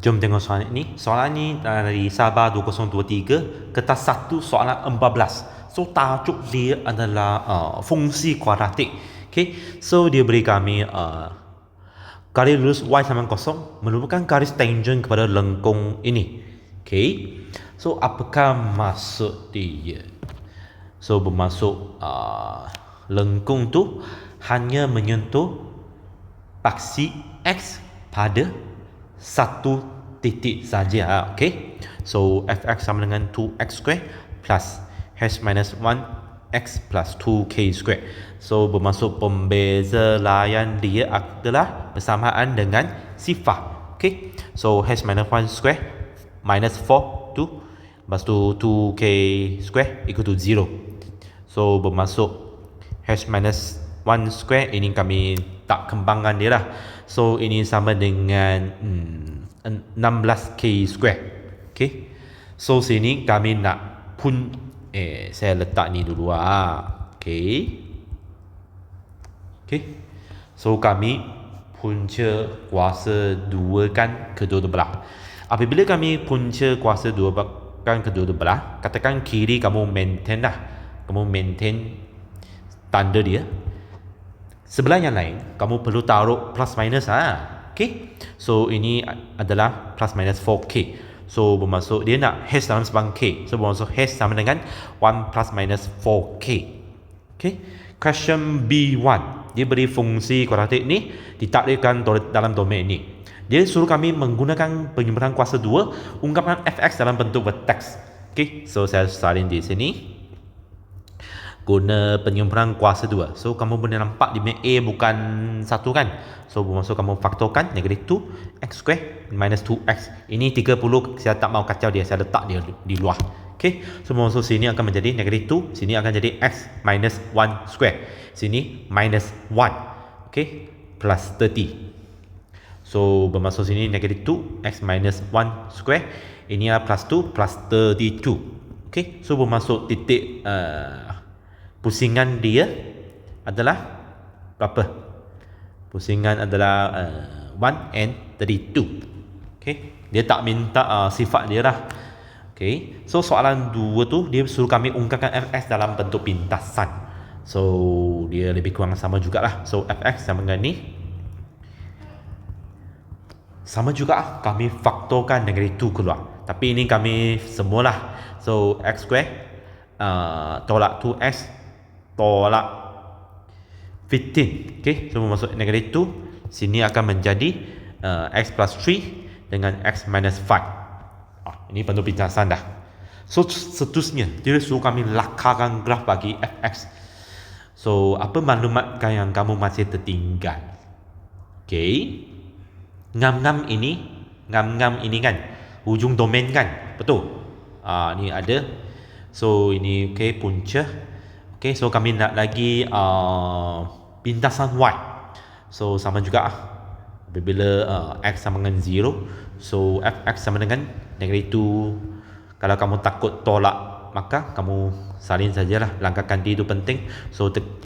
Jom tengok soalan ini. Soalan ini dari Sabah 2023, kertas 1 soalan 14. So tajuk dia adalah fungsi kuadratik. Okay, so dia beri kami garis lurus y sama kosong merupakan garis tangent kepada lengkung ini. Okay, so apakah maksud dia? So bermaksud lengkung tu hanya menyentuh aksi x pada satu titik saja. Okay, so fx sama dengan 2x square plus h minus 1x plus 2k square. So bermaksud pembeza layan dia adalah bersamaan dengan sifar. Okay, so h minus 1 square minus 4 2 lepas tu 2k square equal to 0. So bermaksud h minus 1 square ini kami tak kembangkan dia lah. So ini sama dengan 16k square. Okay, so sini kami nak saya letak ni dulu Okay, so kami punca kuasa 2 kan kedua belah. Apabila kami punca kuasa 2 kan kedua belah, katakan kiri kamu maintain lah, kamu maintain tanda dia. Sebelah yang lain kamu perlu taruh plus minus Okay, so ini adalah plus minus 4k. So bermaksud dia nak h dalam sebang k. So bermaksud h sama dengan 1 plus minus 4k. Okay, question B1, dia beri fungsi kuadratik ni ditakdirkan dalam domain ni. Dia suruh kami menggunakan penyempurnaan kuasa 2 ungkapan fx dalam bentuk vertex. Okay, so saya salin di sini guna penyempurnaan kuasa 2. So kamu boleh nampak di A bukan 1 kan. So bermaksud kamu faktorkan negatif 2x square minus 2x. Ini 30, saya tak mau kacau dia, saya letak dia di luar. Okay, so bermaksud sini akan menjadi negatif 2, sini akan jadi x minus 1 square, sini minus 1. Okay, plus 30. So bermaksud sini negatif 2 x minus 1 square, ini adalah plus 2 plus 32. Okay, so bermaksud titik pusingan dia adalah berapa? Pusingan adalah 1 and 32. Okay, dia tak minta sifat dia lah. Okay, so soalan 2 tu dia suruh kami ungkapkan fx dalam bentuk pintasan. So dia lebih kurang sama jugalah. So fx sama dengan ni, sama juga kami faktorkan negatif 2 keluar. Tapi ini kami semualah. So x square tolak 2x tolak 15. Okay, so bermaksud negatif 2 sini akan menjadi x plus 3 dengan x minus 5. Ini bentuk pintasan dah. So seterusnya dia suruh kami lakarkan graf bagi fx. So apa maklumat yang kamu masih tertinggal? Okay, ngam-ngam ini kan hujung domain kan, betul? Ni ada. So ini okay, punca. Okay, so kami nak lagi pintasan y. So sama juga apabila x sama dengan 0, so fx sama dengan negatif 2. Kalau kamu takut tolak, maka kamu salin sajalah, langkah ganti itu penting. So 30.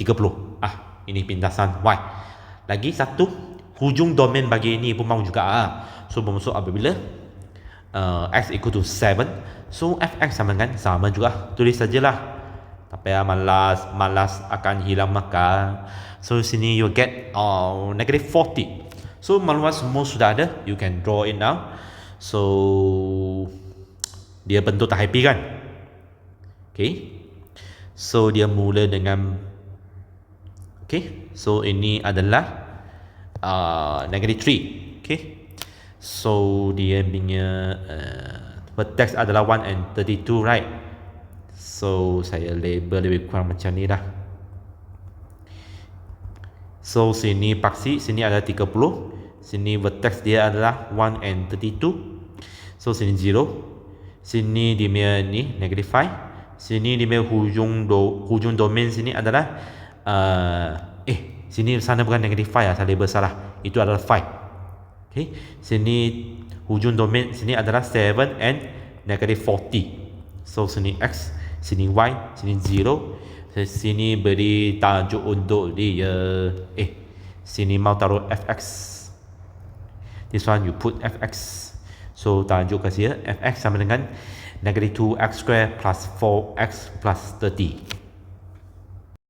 Ini pintasan y. Lagi satu, hujung domain bagi ini pun mau juga. So bermaksud apabila x equal to 7, so fx sama dengan sama juga, tulis sajalah. Tapi malas akan hilang maka. So sini you get negative 40. So maklumat semua sudah ada, you can draw it now. So dia bentuk tak happy kan. Okay, so dia mula dengan okay, so ini adalah negative 3. Okay, so dia punya vertex adalah 1 and 32, right? So saya label lebih kurang macam ni dah. So sini paksi, sini ada 30, sini vertex dia adalah 1 and 32. So sini 0, sini dia punya ni negative 5, sini dia punya hujung domain sini adalah sini sana bukan negative 5 saya label salah, itu adalah 5. Okay, sini hujung domain sini adalah 7 and negative 40. So sini x, sini y, sini 0. Sini beri tajuk untuk dia. Sini mau taruh fx. This one you put fx. So tajuk kasih ya, fx sama dengan negative 2x square plus 4x plus 30.